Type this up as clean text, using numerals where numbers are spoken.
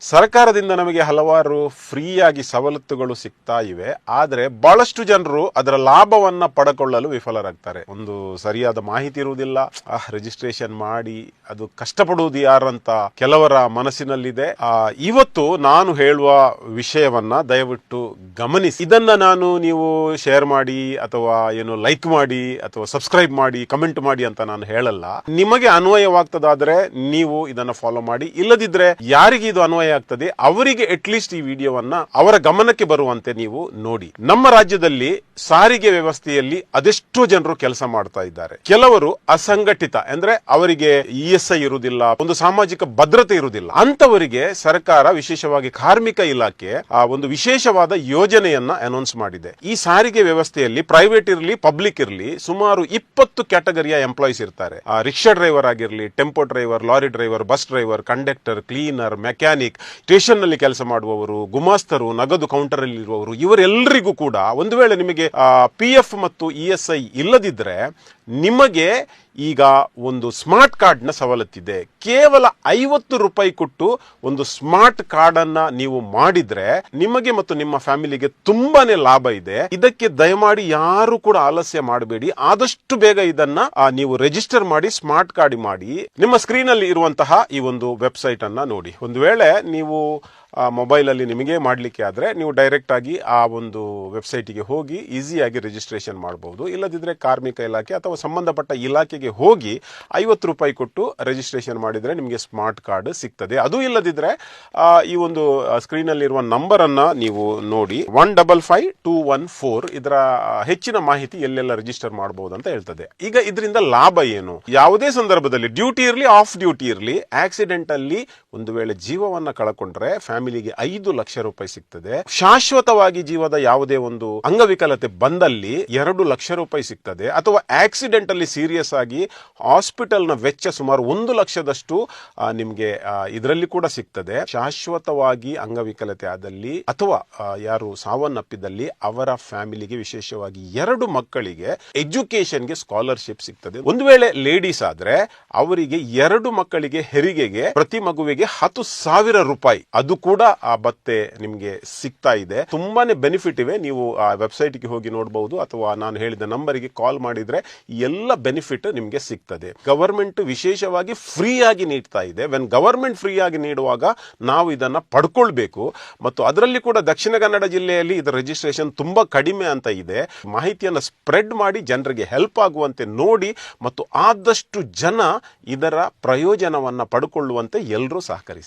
ಸರ್ಕಾರದಿಂದ ನಮಗೆ ಹಲವಾರು ಫ್ರೀಯಾಗಿ ಸವಲತ್ತುಗಳು ಸಿಗ್ತಾ ಇವೆ. ಆದರೆ ಬಹಳಷ್ಟು ಜನರು ಅದರ ಲಾಭವನ್ನ ಪಡೆಕೊಳ್ಳಲು ವಿಫಲರಾಗ್ತಾರೆ. ಒಂದು ಸರಿಯಾದ ಮಾಹಿತಿ ಇರುವುದಿಲ್ಲ, ರಿಜಿಸ್ಟ್ರೇಷನ್ ಮಾಡಿ ಅದು ಕಷ್ಟಪಡುವುದು ಯಾರಂತ ಕೆಲವರ ಮನಸ್ಸಿನಲ್ಲಿದೆ. ಇವತ್ತು ನಾನು ಹೇಳುವ ವಿಷಯವನ್ನ ದಯವಿಟ್ಟು ಗಮನಿಸಿ. ಇದನ್ನ ನೀವು ಶೇರ್ ಮಾಡಿ ಅಥವಾ ಲೈಕ್ ಮಾಡಿ ಅಥವಾ ಸಬ್ಸ್ಕ್ರೈಬ್ ಮಾಡಿ ಕಮೆಂಟ್ ಮಾಡಿ ಅಂತ ನಾನು ಹೇಳಲ್ಲ. ನಿಮಗೆ ಅನ್ವಯವಾಗ್ತದಾದ್ರೆ ನೀವು ಇದನ್ನ ಫಾಲೋ ಮಾಡಿ, ಇಲ್ಲದಿದ್ರೆ ಯಾರಿಗೆ ಇದು ಅನ್ವಯ ಆಗ್ತದೆ ಅವರಿಗೆ ಅಟ್ಲೀಸ್ಟ್ ಈ ವಿಡಿಯೋವನ್ನ ಅವರ ಗಮನಕ್ಕೆ ಬರುವಂತೆ ನೀವು ನೋಡಿ. ನಮ್ಮ ರಾಜ್ಯದಲ್ಲಿ ಸಾರಿಗೆ ವ್ಯವಸ್ಥೆಯಲ್ಲಿ ಅದೆಷ್ಟೋ ಜನರು ಕೆಲಸ ಮಾಡ್ತಾ ಇದ್ದಾರೆ. ಕೆಲವರು ಅಸಂಘಟಿತ, ಅಂದ್ರೆ ಅವರಿಗೆ ESI ಇರುವುದಿಲ್ಲ, ಒಂದು ಸಾಮಾಜಿಕ ಭದ್ರತೆ ಇರುವುದಿಲ್ಲ. ಅಂತವರಿಗೆ ಸರ್ಕಾರ ವಿಶೇಷವಾಗಿ ಕಾರ್ಮಿಕ ಇಲಾಖೆ ಒಂದು ವಿಶೇಷವಾದ ಯೋಜನೆಯನ್ನ ಅನೌನ್ಸ್ ಮಾಡಿದೆ. ಈ ಸಾರಿಗೆ ವ್ಯವಸ್ಥೆಯಲ್ಲಿ ಪ್ರೈವೇಟ್ ಇರಲಿ ಪಬ್ಲಿಕ್ ಇರಲಿ ಸುಮಾರು 20 ಕ್ಯಾಟಗರಿಯ ಎಂಪ್ಲಾಯೀಸ್ ಇರ್ತಾರೆ. ರಿಕ್ಷಾ ಡ್ರೈವರ್ ಆಗಿರಲಿ, tempo driver, lorry driver, bus driver, conductor, cleaner, mechanic, station ನಲ್ಲಿ ಕೆಲಸ ಮಾಡುವವರು, ಗುಮಾಸ್ತರು, ನಗದು ಕೌಂಟರ್ ಅಲ್ಲಿ ಇರುವವರು, ಇವರೆಲ್ಲರಿಗೂ ಕೂಡ ಒಂದು ವೇಳೆ ನಿಮಗೆ PF ಮತ್ತು ESI ಇಲ್ಲದಿದ್ರೆ ನಿಮಗೆ ಈಗ ಒಂದು ಸ್ಮಾರ್ಟ್ ಕಾರ್ಡ್ ನ ಸವಲತ್ತಿದೆ. ಕೇವಲ 50 ರೂಪಾಯಿ ಕೊಟ್ಟು ಒಂದು ಸ್ಮಾರ್ಟ್ ಕಾರ್ಡ್ ಅನ್ನ ನೀವು ಮಾಡಿದ್ರೆ ನಿಮಗೆ ಮತ್ತು ನಿಮ್ಮ ಫ್ಯಾಮಿಲಿಗೆ ತುಂಬಾನೇ ಲಾಭ ಇದೆ. ಇದಕ್ಕೆ ದಯಮಾಡಿ ಯಾರು ಕೂಡ ಆಲಸ್ಯ ಮಾಡಬೇಡಿ. ಆದಷ್ಟು ಬೇಗ ಇದನ್ನ ನೀವು ರಿಜಿಸ್ಟರ್ ಮಾಡಿ ಸ್ಮಾರ್ಟ್ ಕಾರ್ಡ್ ಮಾಡಿ. ನಿಮ್ಮ ಸ್ಕ್ರೀನ್ ಅಲ್ಲಿ ಇರುವಂತಹ ಈ ಒಂದು ವೆಬ್ಸೈಟ್ ಅನ್ನ ನೋಡಿ. ಒಂದು ವೇಳೆ ನೀವು ಮೊಬೈಲ್ ಅಲ್ಲಿ ನಿಮಗೆ ಮಾಡಲಿಕ್ಕೆ ಆದ್ರೆ ನೀವು ಡೈರೆಕ್ಟ್ ಆಗಿ ಆ ಒಂದು ವೆಬ್ಸೈಟ್ಗೆ ಹೋಗಿ ಈಸಿಯಾಗಿ ರಿಜಿಸ್ಟ್ರೇಷನ್ ಮಾಡಬಹುದು. ಇಲ್ಲದಿದ್ರೆ ಕಾರ್ಮಿಕ ಇಲಾಖೆ ಅಥವಾ ಸಂಬಂಧಪಟ್ಟ ಇಲಾಖೆಗೆ ಹೋಗಿ 50 ರೂಪಾಯಿ ಕೊಟ್ಟು ರಿಜಿಸ್ಟ್ರೇಷನ್ ಮಾಡಿದ್ರೆ ನಿಮಗೆ ಸ್ಮಾರ್ಟ್ ಕಾರ್ಡ್ ಸಿಗ್ತದೆ. ಅದು ಇಲ್ಲದಿದ್ರೆ ಈ ಒಂದು ಸ್ಕ್ರೀನ್ ಅಲ್ಲಿ ಇರುವ ನಂಬರ್ ಅನ್ನ ನೀವು ನೋಡಿ, 155214. ಇದರ ಹೆಚ್ಚಿನ ಮಾಹಿತಿ ಎಲ್ಲೆಲ್ಲ ರಿಜಿಸ್ಟರ್ ಮಾಡಬಹುದು ಅಂತ ಹೇಳ್ತದೆ. ಈಗ ಇದರಿಂದ ಲಾಭ ಏನು? ಯಾವುದೇ ಸಂದರ್ಭದಲ್ಲಿ ಡ್ಯೂಟಿ ಇರಲಿ ಆಫ್ ಡ್ಯೂಟಿ ಇರಲಿ ಆಕ್ಸಿಡೆಂಟ್ ಅಲ್ಲಿ ಒಂದು ವೇಳೆ ಜೀವವನ್ನ ಕಳಕೊಂಡ್ರೆ ಫ್ಯಾಮಿಲಿಗೆ 5 ಲಕ್ಷ ರೂಪಾಯಿ ಸಿಗ್ತದೆ. ಶಾಶ್ವತವಾಗಿ ಜೀವದ ಯಾವುದೇ ಒಂದು ಅಂಗವಿಕಲತೆ ಬಂದಲ್ಲಿ 2 ಲಕ್ಷ ರೂಪಾಯಿ ಸಿಗ್ತದೆ. ಅಥವಾ ಆಕ್ಸಿಡೆಂಟ್ ಅಲ್ಲಿ ಸೀರಿಯಸ್ ಆಗಿ ಹಾಸ್ಪಿಟಲ್ ನ ವೆಚ್ಚ ಸುಮಾರು 1 ಲಕ್ಷದಷ್ಟು ನಿಮ್ಗೆ ಇದರಲ್ಲಿ ಕೂಡ ಸಿಗ್ತದೆ. ಶಾಶ್ವತವಾಗಿ ಅಂಗವಿಕಲತೆ ಆದಲ್ಲಿ ಅಥವಾ ಯಾರು ಸಾವನ್ನಪ್ಪಿದಲ್ಲಿ ಅವರ ಫ್ಯಾಮಿಲಿಗೆ ವಿಶೇಷವಾಗಿ 2 ಮಕ್ಕಳಿಗೆ ಎಜುಕೇಶನ್ಗೆ ಸ್ಕಾಲರ್ಶಿಪ್ ಸಿಗ್ತದೆ. ಒಂದು ವೇಳೆ ಲೇಡೀಸ್ ಆದ್ರೆ ಅವರಿಗೆ 2 ಮಕ್ಕಳಿಗೆ ಹೆರಿಗೆಗೆ ಪ್ರತಿ ಮಗುವಿಗೆ 10,000 ರೂಪಾಯಿ ಅದು ಕೂಡ ಆ ಭತ್ತೆ ನಿಮ್ಗೆ ಸಿಗ್ತಾ ಇದೆ. ತುಂಬಾನೇ ಬೆನಿಫಿಟ್ ಇವೆ. ನೀವು ಆ ವೆಬ್ಸೈಟ್ಗೆ ಹೋಗಿ ನೋಡಬಹುದು ಅಥವಾ ನಾನು ಹೇಳಿದ ನಂಬರಿಗೆ ಕಾಲ್ ಮಾಡಿದ್ರೆ ಎಲ್ಲ ಬೆನಿಫಿಟ್ ನಿಮ್ಗೆ ಸಿಗ್ತದೆ. ಗವರ್ಮೆಂಟ್ ವಿಶೇಷವಾಗಿ ಫ್ರೀ ಆಗಿ ನೀಡ್ತಾ ಇದೆ. ವೆನ್ ಗವರ್ಮೆಂಟ್ ಫ್ರೀ ಆಗಿ ನೀಡುವಾಗ ನಾವು ಇದನ್ನ ಪಡ್ಕೊಳ್ಬೇಕು. ಮತ್ತು ಅದರಲ್ಲಿ ಕೂಡ ದಕ್ಷಿಣ ಕನ್ನಡ ಜಿಲ್ಲೆಯಲ್ಲಿ ಇದರ ರಿಜಿಸ್ಟ್ರೇಷನ್ ತುಂಬಾ ಕಡಿಮೆ ಅಂತ ಇದೆ. ಮಾಹಿತಿಯನ್ನ ಸ್ಪ್ರೆಡ್ ಮಾಡಿ ಜನರಿಗೆ ಹೆಲ್ಪ್ ಆಗುವಂತೆ ನೋಡಿ ಮತ್ತು ಆದಷ್ಟು ಜನ ಇದರ ಪ್ರಯೋಜನವನ್ನ ಪಡ್ಕೊಳ್ಳುವಂತೆ ಎಲ್ಲರೂ ಸಹಕರಿಸಿ.